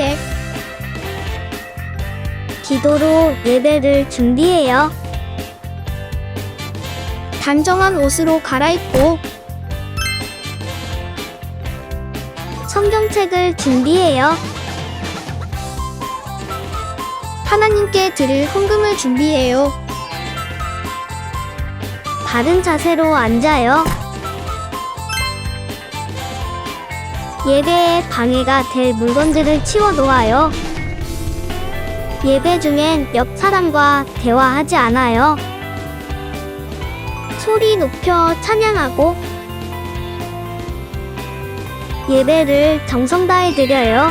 산책. 기도로 예배를 준비해요. 단정한 옷으로 갈아입고 성경책을 준비해요. 하나님께 드릴 헌금을 준비해요. 바른 자세로 앉아요. 예배에 방해가 될 물건들을 치워 놓아요. 예배 중엔 옆 사람과 대화하지 않아요. 소리 높여 찬양하고 예배를 정성 다해 드려요.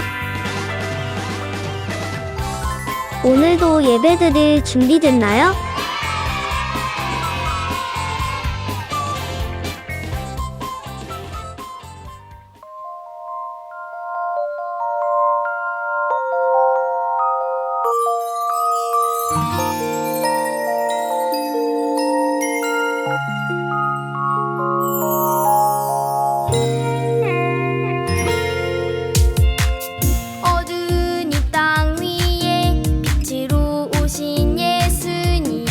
오늘도 예배드릴 준비됐나요? 어두운 이 땅 위에 빛으로 오신 예수님,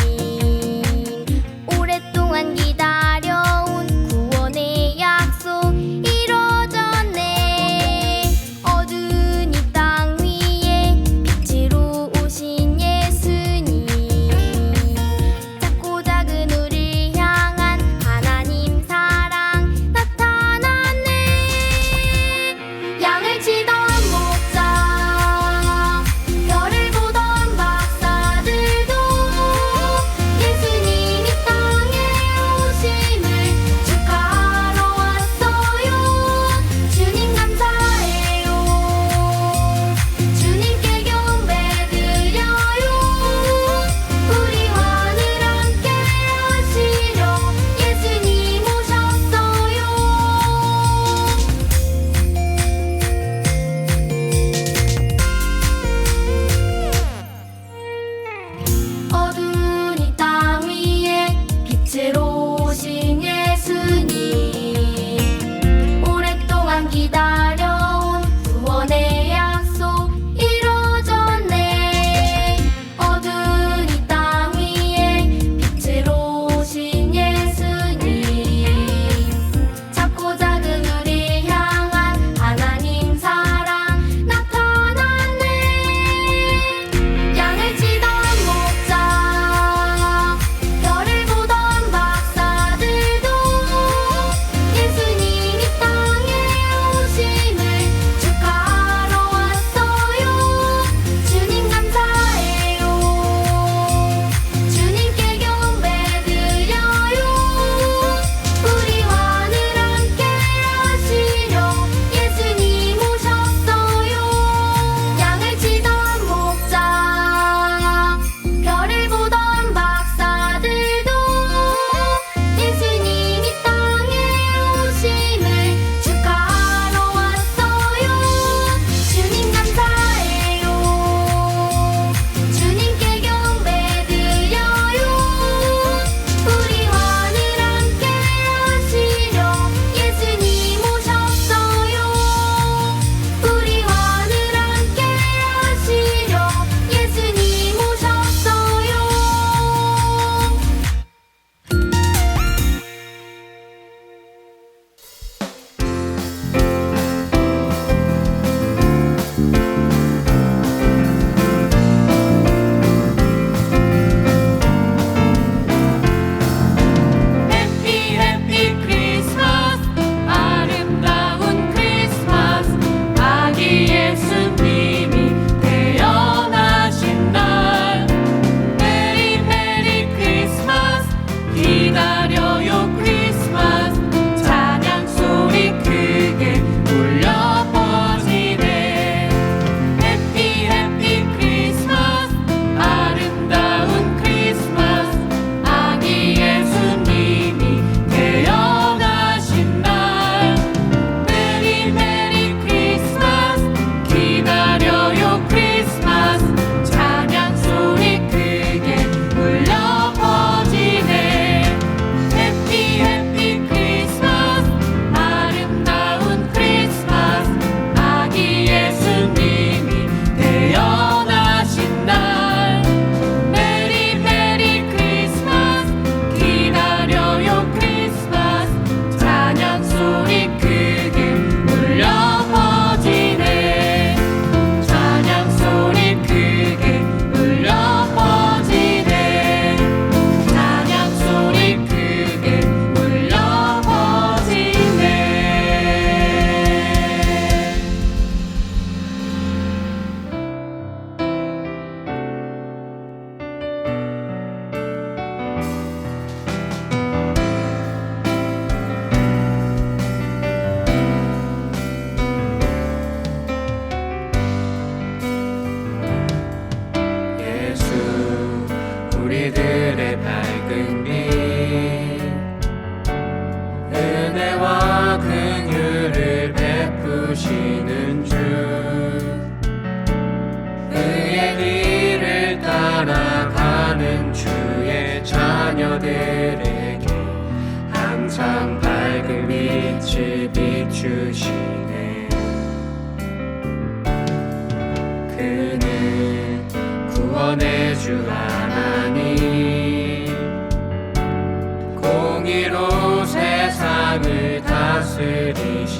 자들의 밝은 빛 은혜와 긍휼을 베푸시는 주 그의 길을 따라가는 주의 자녀들에게 항상 밝은 빛을 비추시네. 그는 구원의 주 하나님 공의로 세상을 다스리시네.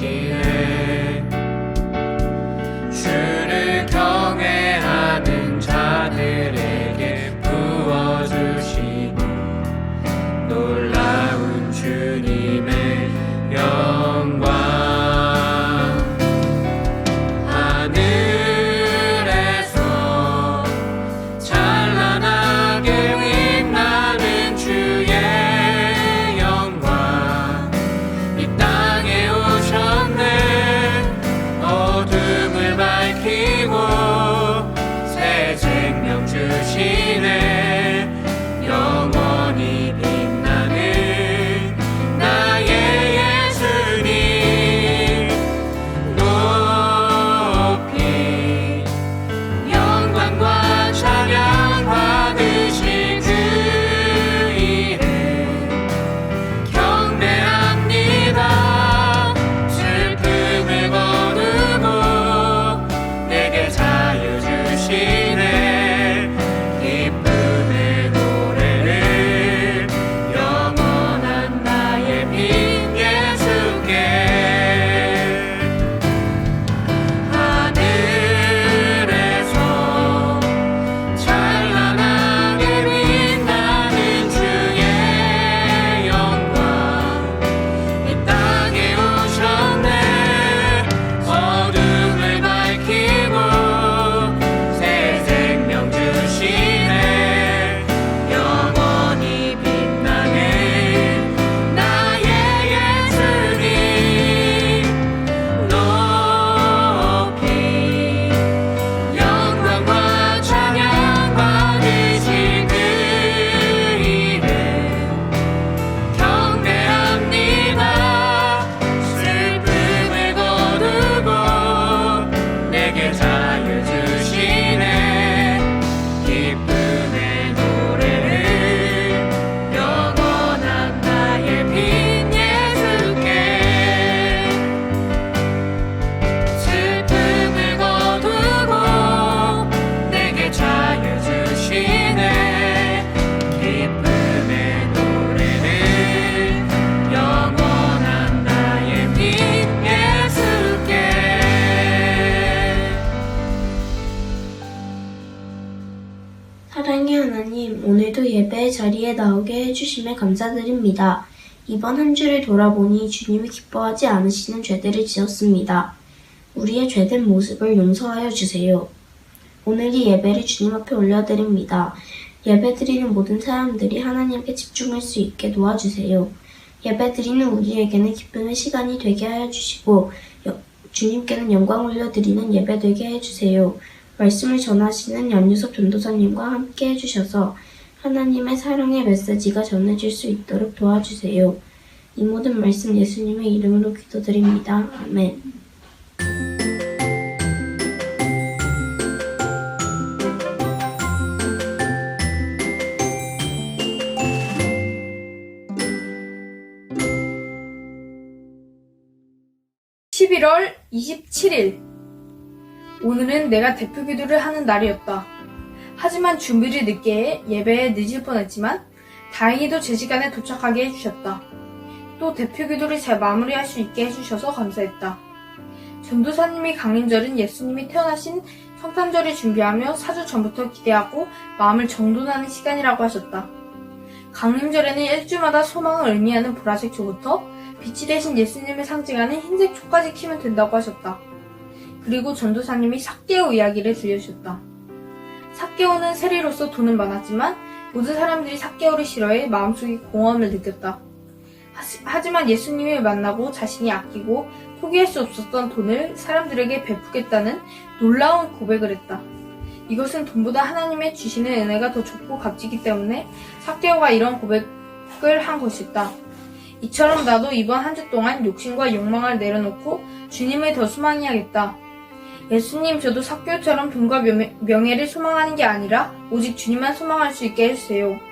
주를 경외하는 자들에게 부어주시니 놀라운 주님의 영광. 하늘에서 찬란하게 빛나는 주의 영광 이 땅에 오셨네. 어둠을 밝히고 새 생명 주시네. 영원히 빛나는 나의 예수님 높이 영광과 찬양 받으신 그 이름 경배합니다. 슬픔을 거두고 내게 자유 주시네. 기쁨의 노래를 영원한 나의 빈 예수께. 하늘에서 찬란하게 빛나는 주의 영광 이 땅에 오셨네. 어둠을 밝히고 새 생명 주시네. 영원히 빛나는 나의 예수님 높이 영광과 찬양 받으신 그 이름 경배합니다. 슬픔을 거두고 내게 자유 주시네. 기쁨의 노래를 영원한 나의 빈 예수께. 슬픔을 거두고 내게 자유 주시네. 기쁨의 노래를 영원한 나의 빈 예수께. 사랑의 하나님, 오늘도 예배의 자리에 나오게 해주심에 감사드립니다. 이번 한 주를 돌아보니 주님이 기뻐하지 않으시는 죄들을 지었습니다. 우리의 죄된 모습을 용서하여 주세요. 오늘 이 예배를 주님 앞에 올려드립니다. 예배드리는 모든 사람들이 하나님께 집중할 수 있게 도와주세요. 예배드리는 우리에게는 기쁨의 시간이 되게 하여 주시고 주님께는 영광 올려드리는 예배 되게 해주세요. 말씀을 전하시는 연유섭 전도사님과 함께 해주셔서 하나님의 사랑의 메시지가 전해질 수 있도록 도와주세요. 이 모든 말씀 예수님의 이름으로 기도드립니다. 아멘. (11월 27일) 오늘은 내가 대표 기도를 하는 날이었다. 하지만 준비를 늦게 해 예배에 늦을 뻔했지만 다행히도 제 시간에 도착하게 해주셨다. 또 대표 기도를 잘 마무리할 수 있게 해주셔서 감사했다. 전도사님이 강림절은 예수님이 태어나신 성탄절을 준비하며 4주 전부터 기대하고 마음을 정돈하는 시간이라고 하셨다. 강림절에는 일주마다 소망을 의미하는 보라색 초부터 빛이 되신 예수님을 상징하는 흰색 초까지 키면 된다고 하셨다. 그리고 전도사님이 삭개오 이야기를 들려주셨다. 삭개오는 세리로서 돈은 많았지만 모든 사람들이 삭개오를 싫어해 마음속에 공허함을 느꼈다. 하지만 예수님을 만나고 자신이 아끼고 포기할 수 없었던 돈을 사람들에게 베푸겠다는 놀라운 고백을 했다. 이것은 돈보다 하나님의 주시는 은혜가 더 좋고 값지기 때문에 삭개오가 이런 고백을 한 것이었다. 이처럼 나도 이번 한 주 동안 욕심과 욕망을 내려놓고 주님을 더 소망해야겠다. 예수님, 저도 삭개오처럼 돈과 명예를 소망하는 게 아니라 오직 주님만 소망할 수 있게 해주세요.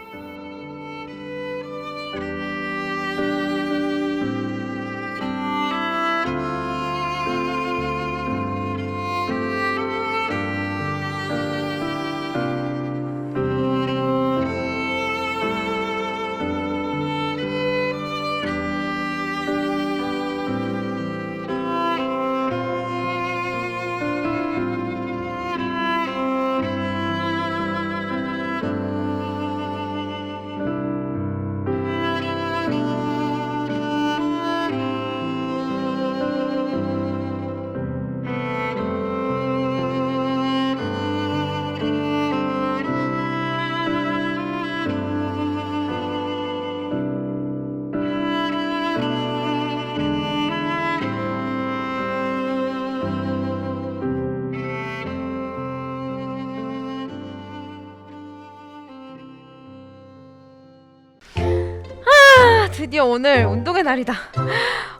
드디어 오늘 운동의 날이다.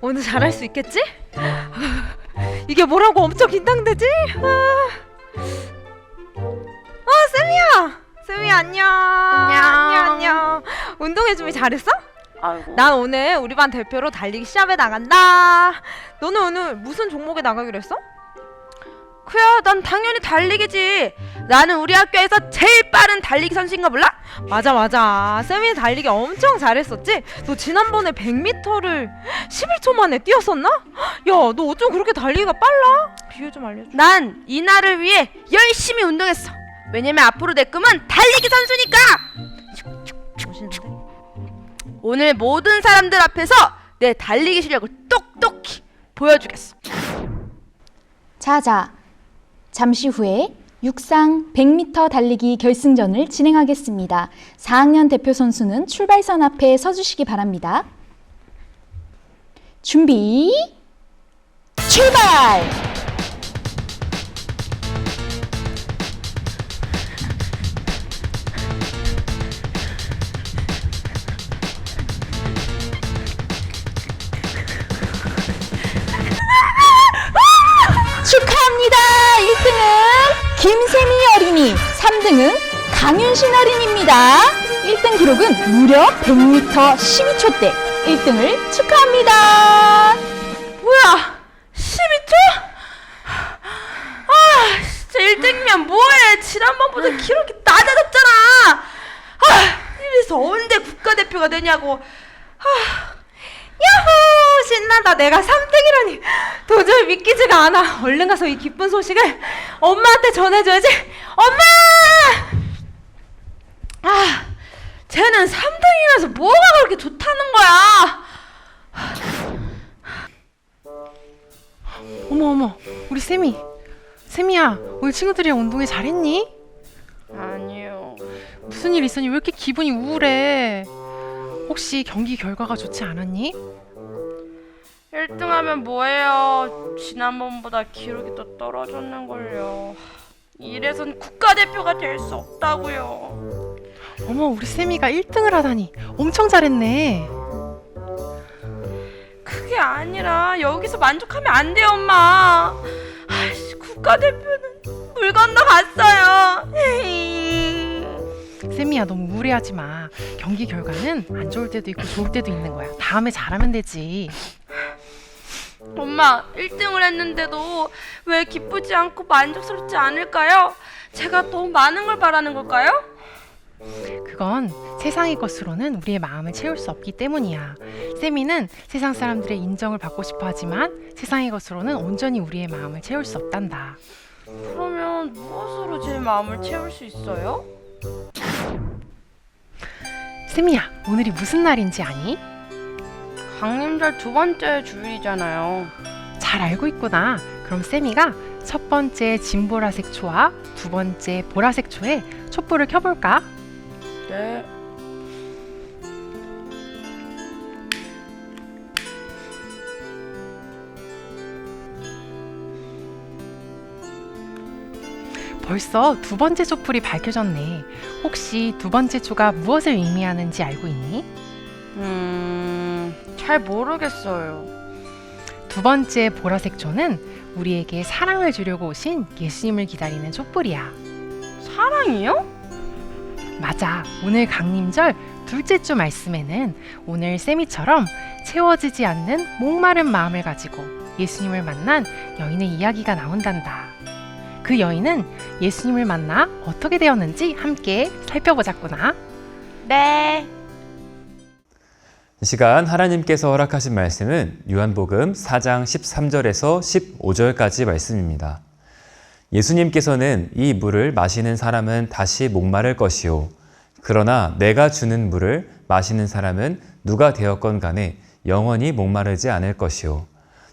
오늘 잘할 수 있겠지? 이게 뭐라고 엄청 긴장되지? 쌤이야! 쌤이 안녕. 안녕. 운동회 준비 잘했어? 아이고. 난 오늘 우리 반 대표로 달리기 시합에 나간다. 너는 오늘 무슨 종목에 나가기로 했어? 그야 난 당연히 달리기지. 나는 우리 학교에서 제일 빠른 달리기 선수인가 몰라? 맞아. 쌤이 달리기 엄청 잘했었지? 너 지난번에 100m를 11초 만에 뛰었었나? 야, 너 어쩜 그렇게 달리기가 빨라? 비율 좀 알려줘. 난 이 날을 위해 열심히 운동했어. 왜냐면 앞으로 내 꿈은 달리기 선수니까. 멋있는데? 오늘 모든 사람들 앞에서 내 달리기 실력을 똑똑히 보여주겠어. 자자, 잠시 후에 육상 100m 달리기 결승전을 진행하겠습니다. 4학년 대표 선수는 출발선 앞에 서주시기 바랍니다. 준비, 출발! 축하합니다. 1등은 김세미 어린이, 3등은 강윤신 어린이입니다. 1등 기록은 무려 100m 12초대. 1등을 축하합니다. 뭐야? 12초? 아, 진짜 1등이면 뭐해? 지난번보다 기록이 낮아졌잖아. 이래서 언제 국가대표가 되냐고. 야호! 신난다. 내가 3등이라니 도저히 믿기지가 않아. 얼른 가서 이 기쁜 소식을 엄마한테 전해줘야지. 엄마! 쟤는 3등이라서 뭐가 그렇게 좋다는 거야? 어머 우리 쌤이야 오늘 친구들이랑 운동회 잘했니? 아니요. 무슨 일 있었니? 왜 이렇게 기분이 우울해? 혹시 경기 결과가 좋지 않았니? 1등하면 뭐해요? 지난번보다 기록이 더 떨어졌는걸요. 이래선 국가대표가 될 수 없다고요. 어머 우리 쌤이가 1등을 하다니 엄청 잘했네. 그게 아니라 여기서 만족하면 안 돼요, 엄마. 국가대표는 물 건너 갔어요. 쌤이야 너무 우울해하지 마. 경기 결과는 안 좋을 때도 있고 좋을 때도 있는 거야. 다음에 잘하면 되지. 엄마, 1등을 했는데도 왜 기쁘지 않고 만족스럽지 않을까요? 제가 더 많은 걸 바라는 걸까요? 그건 세상의 것으로는 우리의 마음을 채울 수 없기 때문이야. 쌤이는 세상 사람들의 인정을 받고 싶어 하지만 세상의 것으로는 온전히 우리의 마음을 채울 수 없단다. 그러면 무엇으로 제 마음을 채울 수 있어요? 쌤이야 오늘이 무슨 날인지 아니? 강림절 2번째 주일이잖아요. 잘 알고 있구나. 그럼 쌤이가 첫 번째 진보라색 초와 두 번째 보라색 초에 촛불을 켜볼까? 네. 벌써 두 번째 촛불이 밝혀졌네. 혹시 두 번째 초가 무엇을 의미하는지 알고 있니? 잘 모르겠어요. 두 번째 보라색 초는 우리에게 사랑을 주려고 오신 예수님을 기다리는 촛불이야. 사랑이요? 맞아. 오늘 강림절 둘째 주 말씀에는 오늘 세미처럼 채워지지 않는 목마른 마음을 가지고 예수님을 만난 여인의 이야기가 나온단다. 그 여인은 예수님을 만나 어떻게 되었는지 함께 살펴보자꾸나. 네. 이 시간 하나님께서 허락하신 말씀은 요한복음 4장 13절에서 15절까지 말씀입니다. 예수님께서는 이 물을 마시는 사람은 다시 목마를 것이요. 그러나 내가 주는 물을 마시는 사람은 누가 되었건 간에 영원히 목마르지 않을 것이요.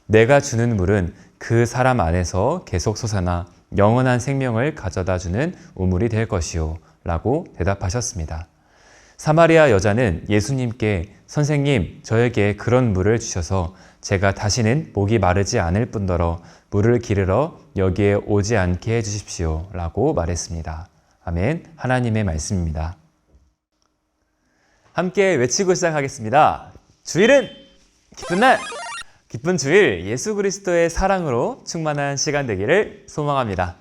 내가 주는 물은 그 사람 안에서 계속 솟아나 영원한 생명을 가져다 주는 우물이 될 것이요. 라고 대답하셨습니다. 사마리아 여자는 예수님께 선생님, 저에게 그런 물을 주셔서 제가 다시는 목이 마르지 않을 뿐더러 물을 기르러 여기에 오지 않게 해주십시오. 라고 말했습니다. 아멘. 하나님의 말씀입니다. 함께 외치고 시작하겠습니다. 주일은 기쁜 날! 기쁜 주일 예수 그리스도의 사랑으로 충만한 시간 되기를 소망합니다.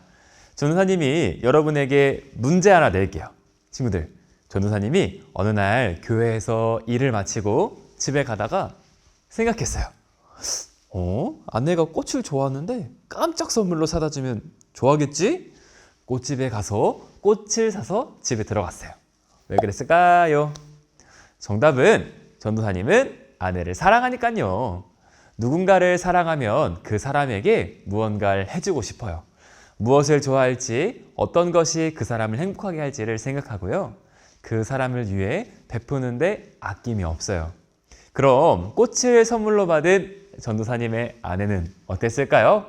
전도사님이 여러분에게 문제 하나 낼게요. 친구들, 전도사님이 어느 날 교회에서 일을 마치고 집에 가다가 생각했어요. 아내가 꽃을 좋아하는데 깜짝 선물로 사다 주면 좋아하겠지? 꽃집에 가서 꽃을 사서 집에 들어갔어요. 왜 그랬을까요? 정답은 전도사님은 아내를 사랑하니까요. 누군가를 사랑하면 그 사람에게 무언가를 해주고 싶어요. 무엇을 좋아할지, 어떤 것이 그 사람을 행복하게 할지를 생각하고요. 그 사람을 위해 베푸는데 아낌이 없어요. 그럼 꽃을 선물로 받은 전도사님의 아내는 어땠을까요?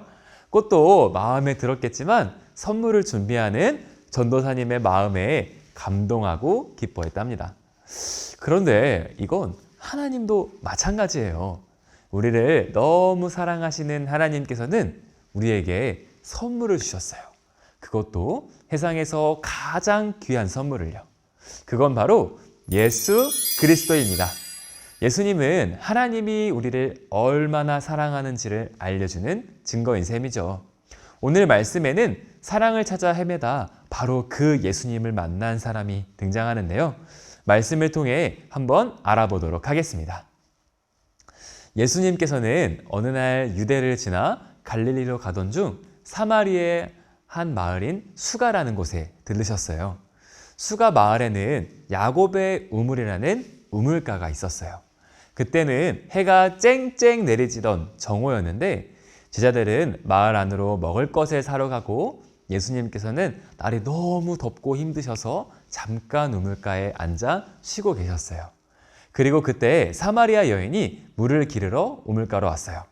꽃도 마음에 들었겠지만 선물을 준비하는 전도사님의 마음에 감동하고 기뻐했답니다. 그런데 이건 하나님도 마찬가지예요. 우리를 너무 사랑하시는 하나님께서는 우리에게 선물을 주셨어요. 그것도 세상에서 가장 귀한 선물을요. 그건 바로 예수 그리스도입니다. 예수님은 하나님이 우리를 얼마나 사랑하는지를 알려주는 증거인 셈이죠. 오늘 말씀에는 사랑을 찾아 헤매다 바로 그 예수님을 만난 사람이 등장하는데요. 말씀을 통해 한번 알아보도록 하겠습니다. 예수님께서는 어느 날 유대를 지나 갈릴리로 가던 중 사마리아의 한 마을인 수가라는 곳에 들르셨어요. 수가 마을에는 야곱의 우물이라는 우물가가 있었어요. 그때는 해가 쨍쨍 내리지던 정오였는데 제자들은 마을 안으로 먹을 것을 사러 가고 예수님께서는 날이 너무 덥고 힘드셔서 잠깐 우물가에 앉아 쉬고 계셨어요. 그리고 그때 사마리아 여인이 물을 기르러 우물가로 왔어요.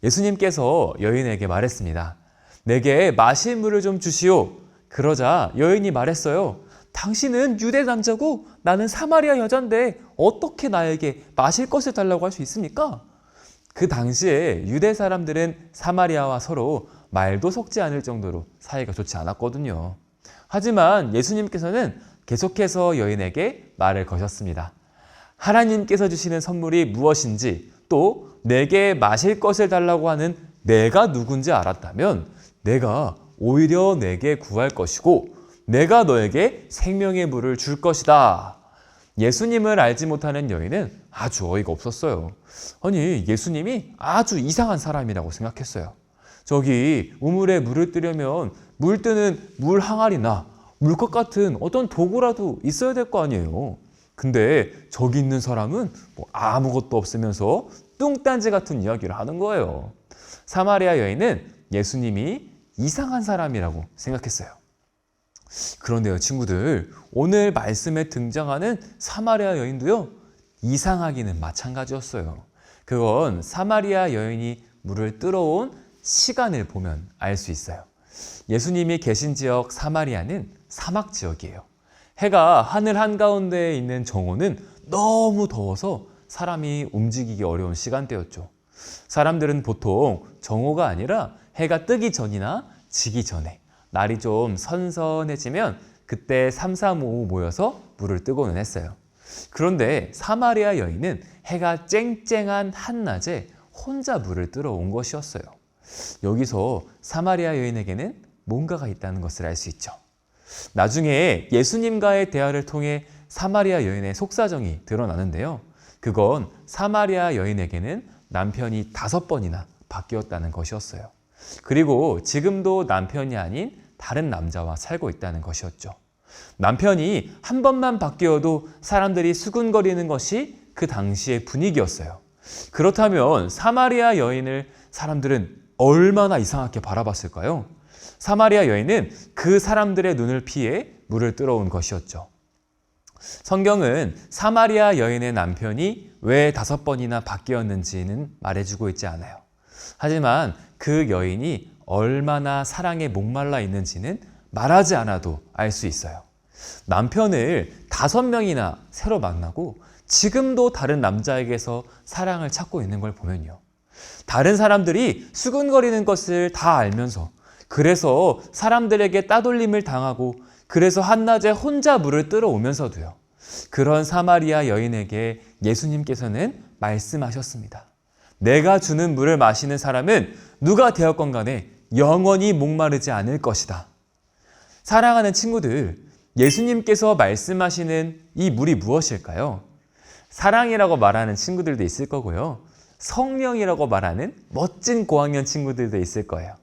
예수님께서 여인에게 말했습니다. 내게 마실 물을 좀 주시오. 그러자 여인이 말했어요. 당신은 유대 남자고 나는 사마리아 여잔데 어떻게 나에게 마실 것을 달라고 할 수 있습니까? 그 당시에 유대 사람들은 사마리아와 서로 말도 섞지 않을 정도로 사이가 좋지 않았거든요. 하지만 예수님께서는 계속해서 여인에게 말을 거셨습니다. 하나님께서 주시는 선물이 무엇인지 또 내게 마실 것을 달라고 하는 내가 누군지 알았다면 내가 오히려 내게 구할 것이고 내가 너에게 생명의 물을 줄 것이다. 예수님을 알지 못하는 여인은 아주 어이가 없었어요. 아니, 예수님이 아주 이상한 사람이라고 생각했어요. 저기 우물에 물을 뜨려면 물 뜨는 물 항아리나 물컵 같은 어떤 도구라도 있어야 될 거 아니에요. 근데 저기 있는 사람은 아무것도 없으면서 뚱딴지 같은 이야기를 하는 거예요. 사마리아 여인은 예수님이 이상한 사람이라고 생각했어요. 그런데요, 친구들, 오늘 말씀에 등장하는 사마리아 여인도요, 이상하기는 마찬가지였어요. 그건 사마리아 여인이 물을 뜨러온 시간을 보면 알 수 있어요. 예수님이 계신 지역 사마리아는 사막 지역이에요. 해가 하늘 한가운데에 있는 정오는 너무 더워서 사람이 움직이기 어려운 시간대였죠. 사람들은 보통 정오가 아니라 해가 뜨기 전이나 지기 전에 날이 좀 선선해지면 그때 삼삼오오 모여서 물을 뜨고는 했어요. 그런데 사마리아 여인은 해가 쨍쨍한 한낮에 혼자 물을 뜨러 온 것이었어요. 여기서 사마리아 여인에게는 뭔가가 있다는 것을 알 수 있죠. 나중에 예수님과의 대화를 통해 사마리아 여인의 속사정이 드러나는데요. 그건 사마리아 여인에게는 남편이 5번이나 바뀌었다는 것이었어요. 그리고 지금도 남편이 아닌 다른 남자와 살고 있다는 것이었죠. 남편이 한 번만 바뀌어도 사람들이 수군거리는 것이 그 당시의 분위기였어요. 그렇다면 사마리아 여인을 사람들은 얼마나 이상하게 바라봤을까요? 사마리아 여인은 그 사람들의 눈을 피해 물을 뜨러온 것이었죠. 성경은 사마리아 여인의 남편이 왜 5번이나 바뀌었는지는 말해주고 있지 않아요. 하지만 그 여인이 얼마나 사랑에 목말라 있는지는 말하지 않아도 알 수 있어요. 남편을 5명이나 새로 만나고 지금도 다른 남자에게서 사랑을 찾고 있는 걸 보면요. 다른 사람들이 수군거리는 것을 다 알면서 그래서 사람들에게 따돌림을 당하고 그래서 한낮에 혼자 물을 뜨러 오면서도요. 그런 사마리아 여인에게 예수님께서는 말씀하셨습니다. 내가 주는 물을 마시는 사람은 누가 되었건 간에 영원히 목마르지 않을 것이다. 사랑하는 친구들, 예수님께서 말씀하시는 이 물이 무엇일까요? 사랑이라고 말하는 친구들도 있을 거고요. 성령이라고 말하는 멋진 고학년 친구들도 있을 거예요.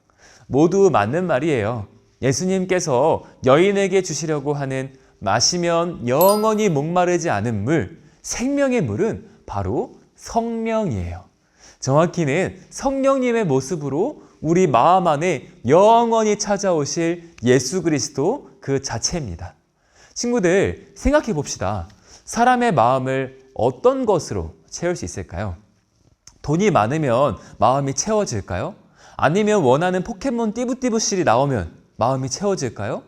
모두 맞는 말이에요. 예수님께서 여인에게 주시려고 하는 마시면 영원히 목마르지 않은 물, 생명의 물은 바로 성령이에요. 정확히는 성령님의 모습으로 우리 마음 안에 영원히 찾아오실 예수 그리스도 그 자체입니다. 친구들, 생각해 봅시다. 사람의 마음을 어떤 것으로 채울 수 있을까요? 돈이 많으면 마음이 채워질까요? 아니면 원하는 포켓몬 띠부띠부실이 나오면 마음이 채워질까요?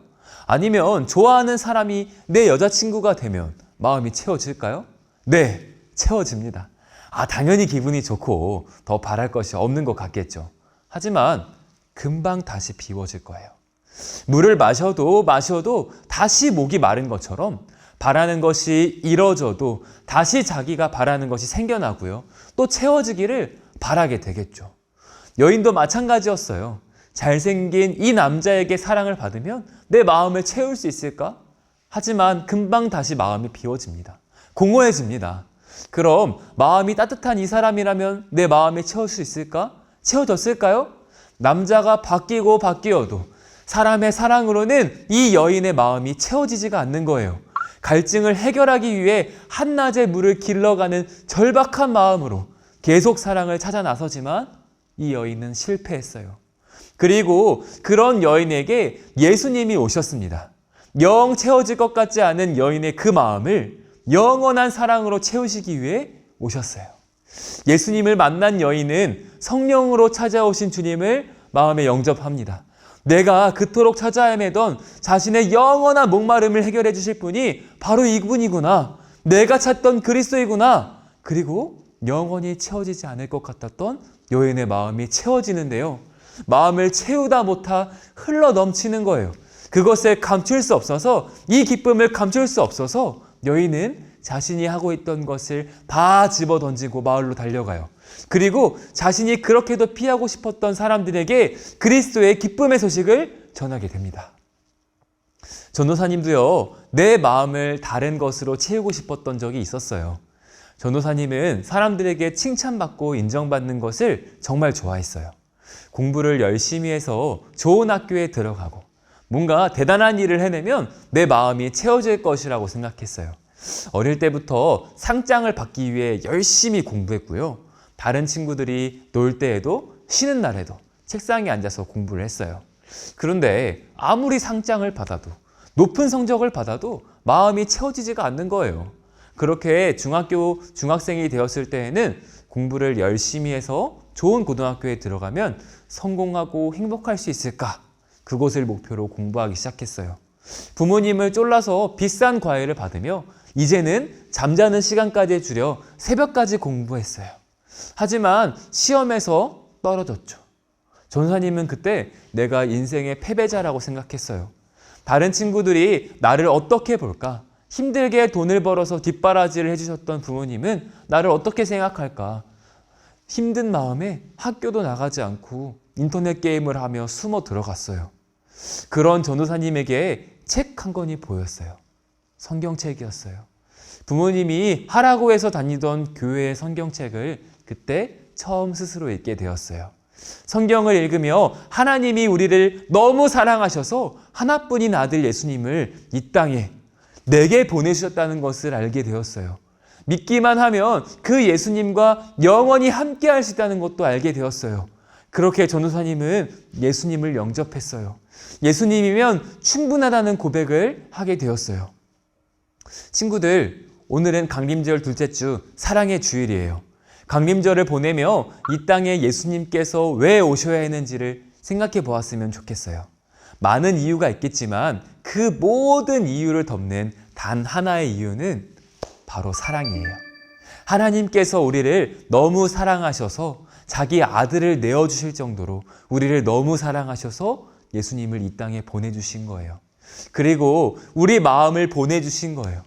아니면 좋아하는 사람이 내 여자친구가 되면 마음이 채워질까요? 네, 채워집니다. 당연히 기분이 좋고 더 바랄 것이 없는 것 같겠죠. 하지만 금방 다시 비워질 거예요. 물을 마셔도 다시 목이 마른 것처럼 바라는 것이 이뤄져도 다시 자기가 바라는 것이 생겨나고요. 또 채워지기를 바라게 되겠죠. 여인도 마찬가지였어요. 잘생긴 이 남자에게 사랑을 받으면 내 마음을 채울 수 있을까? 하지만 금방 다시 마음이 비워집니다. 공허해집니다. 그럼 마음이 따뜻한 이 사람이라면 내 마음이 채울 수 있을까? 채워졌을까요? 남자가 바뀌어도 사람의 사랑으로는 이 여인의 마음이 채워지지가 않는 거예요. 갈증을 해결하기 위해 한낮에 물을 길러가는 절박한 마음으로 계속 사랑을 찾아 나서지만 이 여인은 실패했어요. 그리고 그런 여인에게 예수님이 오셨습니다. 영 채워질 것 같지 않은 여인의 그 마음을 영원한 사랑으로 채우시기 위해 오셨어요. 예수님을 만난 여인은 성령으로 찾아오신 주님을 마음에 영접합니다. 내가 그토록 찾아 헤매던 자신의 영원한 목마름을 해결해 주실 분이 바로 이분이구나. 내가 찾던 그리스도이구나. 그리고 영원히 채워지지 않을 것 같았던 여인의 마음이 채워지는데요. 마음을 채우다 못하 흘러 넘치는 거예요. 그것을 감출 수 없어서, 이 기쁨을 감출 수 없어서 여인은 자신이 하고 있던 것을 다 집어던지고 마을로 달려가요. 그리고 자신이 그렇게도 피하고 싶었던 사람들에게 그리스도의 기쁨의 소식을 전하게 됩니다. 전도사님도요, 내 마음을 다른 것으로 채우고 싶었던 적이 있었어요. 전도사님은 사람들에게 칭찬받고 인정받는 것을 정말 좋아했어요. 공부를 열심히 해서 좋은 학교에 들어가고 뭔가 대단한 일을 해내면 내 마음이 채워질 것이라고 생각했어요. 어릴 때부터 상장을 받기 위해 열심히 공부했고요. 다른 친구들이 놀 때에도 쉬는 날에도 책상에 앉아서 공부를 했어요. 그런데 아무리 상장을 받아도 높은 성적을 받아도 마음이 채워지지가 않는 거예요. 그렇게 중학생이 되었을 때에는 공부를 열심히 해서 좋은 고등학교에 들어가면 성공하고 행복할 수 있을까? 그것을 목표로 공부하기 시작했어요. 부모님을 쫄라서 비싼 과외를 받으며 이제는 잠자는 시간까지 줄여 새벽까지 공부했어요. 하지만 시험에서 떨어졌죠. 전도사님은 그때 내가 인생의 패배자라고 생각했어요. 다른 친구들이 나를 어떻게 볼까? 힘들게 돈을 벌어서 뒷바라지를 해주셨던 부모님은 나를 어떻게 생각할까? 힘든 마음에 학교도 나가지 않고 인터넷 게임을 하며 숨어 들어갔어요. 그런 전도사님에게 책 한 권이 보였어요. 성경책이었어요. 부모님이 하라고 해서 다니던 교회의 성경책을 그때 처음 스스로 읽게 되었어요. 성경을 읽으며 하나님이 우리를 너무 사랑하셔서 하나뿐인 아들 예수님을 이 땅에 내게 보내주셨다는 것을 알게 되었어요. 믿기만 하면 그 예수님과 영원히 함께 할 수 있다는 것도 알게 되었어요. 그렇게 전도사님은 예수님을 영접했어요. 예수님이면 충분하다는 고백을 하게 되었어요. 친구들, 오늘은 강림절 둘째 주 사랑의 주일이에요. 강림절을 보내며 이 땅에 예수님께서 왜 오셔야 했는지를 생각해 보았으면 좋겠어요. 많은 이유가 있겠지만 그 모든 이유를 덮는 단 하나의 이유는 바로 사랑이에요. 하나님께서 우리를 너무 사랑하셔서 자기 아들을 내어주실 정도로 우리를 너무 사랑하셔서 예수님을 이 땅에 보내주신 거예요. 그리고 우리 마음을 보내주신 거예요.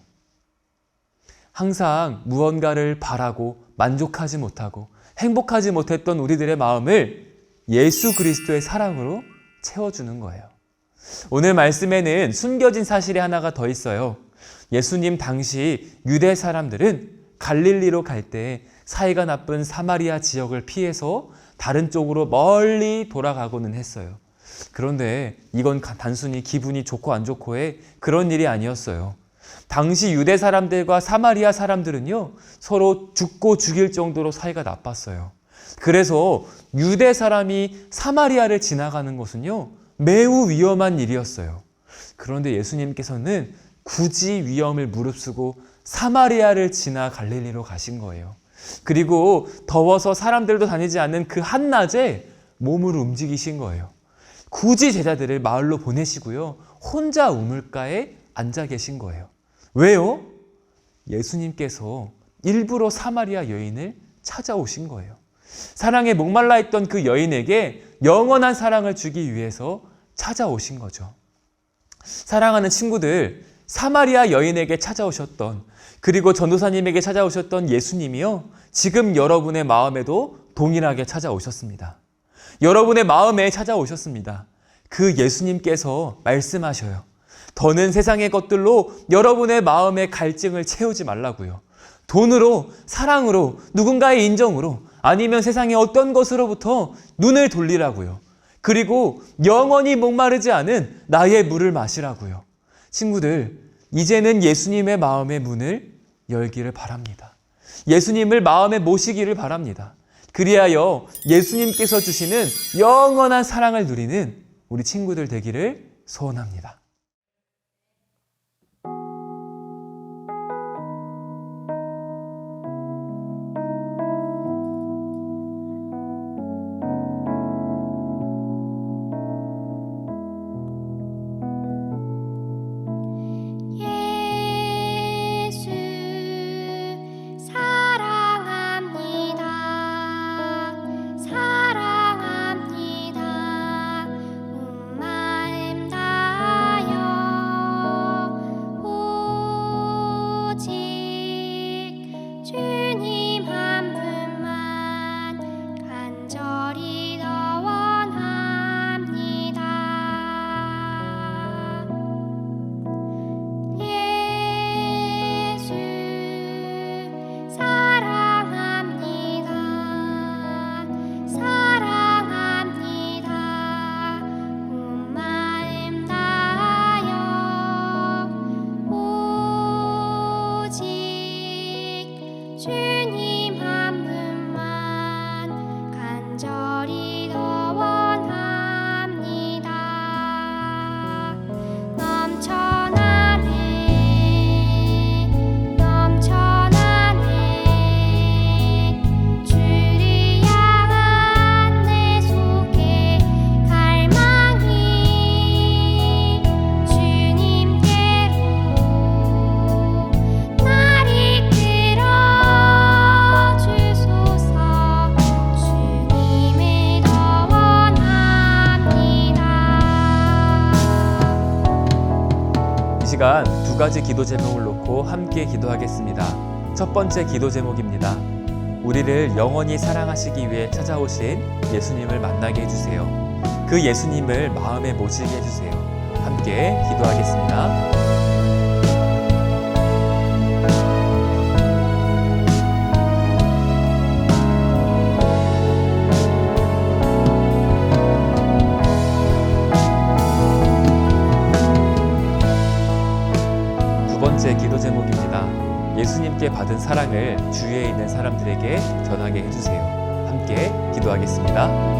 항상 무언가를 바라고 만족하지 못하고 행복하지 못했던 우리들의 마음을 예수 그리스도의 사랑으로 채워주는 거예요. 오늘 말씀에는 숨겨진 사실이 하나가 더 있어요. 예수님 당시 유대 사람들은 갈릴리로 갈 때 사이가 나쁜 사마리아 지역을 피해서 다른 쪽으로 멀리 돌아가고는 했어요. 그런데 이건 단순히 기분이 좋고 안 좋고의 그런 일이 아니었어요. 당시 유대 사람들과 사마리아 사람들은요, 서로 죽고 죽일 정도로 사이가 나빴어요. 그래서 유대 사람이 사마리아를 지나가는 것은요, 매우 위험한 일이었어요. 그런데 예수님께서는 굳이 위험을 무릅쓰고 사마리아를 지나 갈릴리로 가신 거예요. 그리고 더워서 사람들도 다니지 않는 그 한낮에 몸을 움직이신 거예요. 굳이 제자들을 마을로 보내시고요, 혼자 우물가에 앉아 계신 거예요. 왜요? 예수님께서 일부러 사마리아 여인을 찾아오신 거예요. 사랑에 목말라 있던 그 여인에게 영원한 사랑을 주기 위해서 찾아오신 거죠. 사랑하는 친구들, 사마리아 여인에게 찾아오셨던, 그리고 전도사님에게 찾아오셨던 예수님이요, 지금 여러분의 마음에도 동일하게 찾아오셨습니다. 여러분의 마음에 찾아오셨습니다. 그 예수님께서 말씀하셔요. 더는 세상의 것들로 여러분의 마음의 갈증을 채우지 말라고요. 돈으로, 사랑으로, 누군가의 인정으로, 아니면 세상의 어떤 것으로부터 눈을 돌리라고요. 그리고 영원히 목마르지 않은 나의 물을 마시라고요. 친구들, 이제는 예수님의 마음의 문을 열기를 바랍니다. 예수님을 마음에 모시기를 바랍니다. 그리하여 예수님께서 주시는 영원한 사랑을 누리는 우리 친구들 되기를 소원합니다. 사랑합니다. 온 마음 다해 두 가지 기도 제목을 놓고 함께 기도하겠습니다. 첫 번째 기도 제목입니다. 우리를 영원히 사랑하시기 위해 찾아오신 예수님을 만나게 해주세요. 그 예수님을 마음에 모시게 해주세요. 함께 기도하겠습니다. 두 번째 기도 제목입니다. 예수님께 받은 사랑을 주위에 있는 사람들에게 전하게 해주세요. 함께 기도하겠습니다.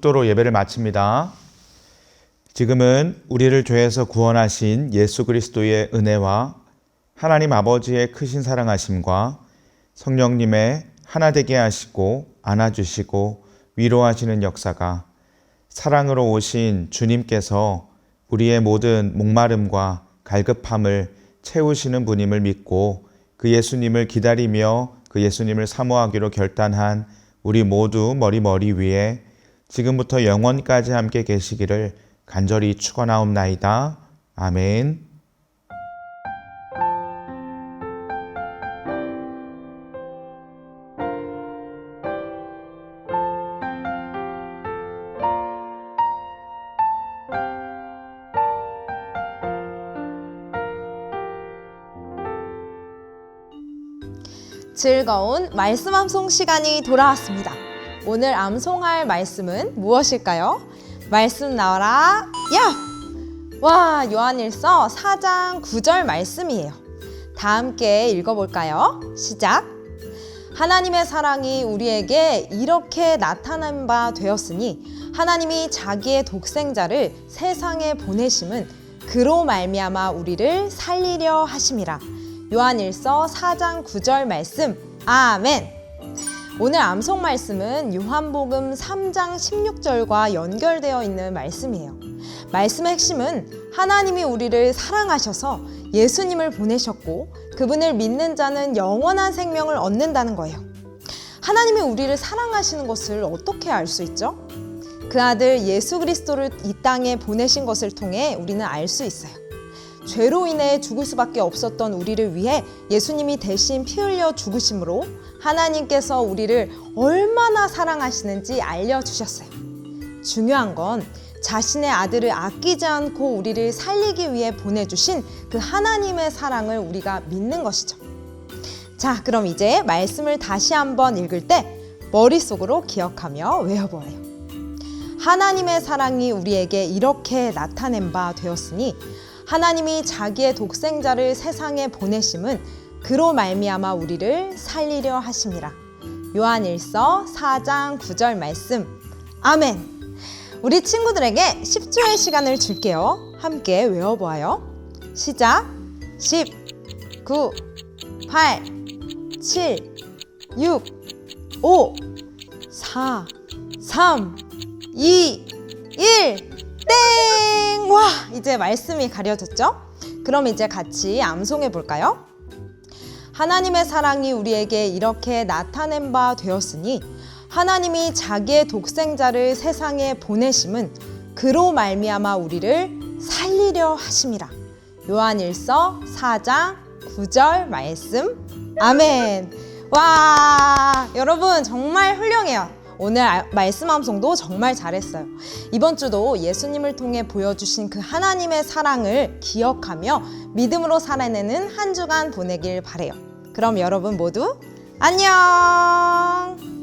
축도로 예배를 마칩니다. 지금은 우리를 죄에서 구원하신 예수 그리스도의 은혜와 하나님 아버지의 크신 사랑하심과 성령님의 하나 되게 하시고 안아주시고 위로하시는 역사가 사랑으로 오신 주님께서 우리의 모든 목마름과 갈급함을 채우시는 분임을 믿고 그 예수님을 기다리며 그 예수님을 사모하기로 결단한 우리 모두 머리 위에 지금부터 영원까지 함께 계시기를 간절히 축원하옵나이다. 아멘. 즐거운 말씀 암송 시간이 돌아왔습니다. 오늘 암송할 말씀은 무엇일까요? 말씀 나와라 야! 와, 요한일서 4장 9절 말씀이에요. 다 함께 읽어볼까요? 시작! 하나님의 사랑이 우리에게 이렇게 나타난 바 되었으니 하나님이 자기의 독생자를 세상에 보내심은 그로 말미암아 우리를 살리려 하심이라. 요한일서 4장 9절 말씀. 아멘. 오늘 암송 말씀은 요한복음 3장 16절과 연결되어 있는 말씀이에요. 말씀의 핵심은 하나님이 우리를 사랑하셔서 예수님을 보내셨고 그분을 믿는 자는 영원한 생명을 얻는다는 거예요. 하나님이 우리를 사랑하시는 것을 어떻게 알 수 있죠? 그 아들 예수 그리스도를 이 땅에 보내신 것을 통해 우리는 알 수 있어요. 죄로 인해 죽을 수밖에 없었던 우리를 위해 예수님이 대신 피 흘려 죽으심으로 하나님께서 우리를 얼마나 사랑하시는지 알려주셨어요. 중요한 건 자신의 아들을 아끼지 않고 우리를 살리기 위해 보내주신 그 하나님의 사랑을 우리가 믿는 것이죠. 자, 그럼 이제 말씀을 다시 한번 읽을 때 머릿속으로 기억하며 외워보아요. 하나님의 사랑이 우리에게 이렇게 나타낸 바 되었으니 하나님이 자기의 독생자를 세상에 보내심은 그로 말미암아 우리를 살리려 하심이라. 요한일서 4장 9절 말씀. 아멘. 우리 친구들에게 10초의 시간을 줄게요. 함께 외워보아요. 시작. 10, 9, 8, 7, 6, 5, 4, 3, 2, 1, 땡! 와, 이제 말씀이 가려졌죠? 그럼 이제 같이 암송해 볼까요? 하나님의 사랑이 우리에게 이렇게 나타낸 바 되었으니 하나님이 자기의 독생자를 세상에 보내심은 그로 말미암아 우리를 살리려 하심이라. 요한일서 4장 9절 말씀. 아멘. 와, 여러분 정말 훌륭해요. 오늘 말씀 암송도 정말 잘했어요. 이번 주도 예수님을 통해 보여주신 그 하나님의 사랑을 기억하며 믿음으로 살아내는 한 주간 보내길 바래요. 그럼 여러분 모두 안녕!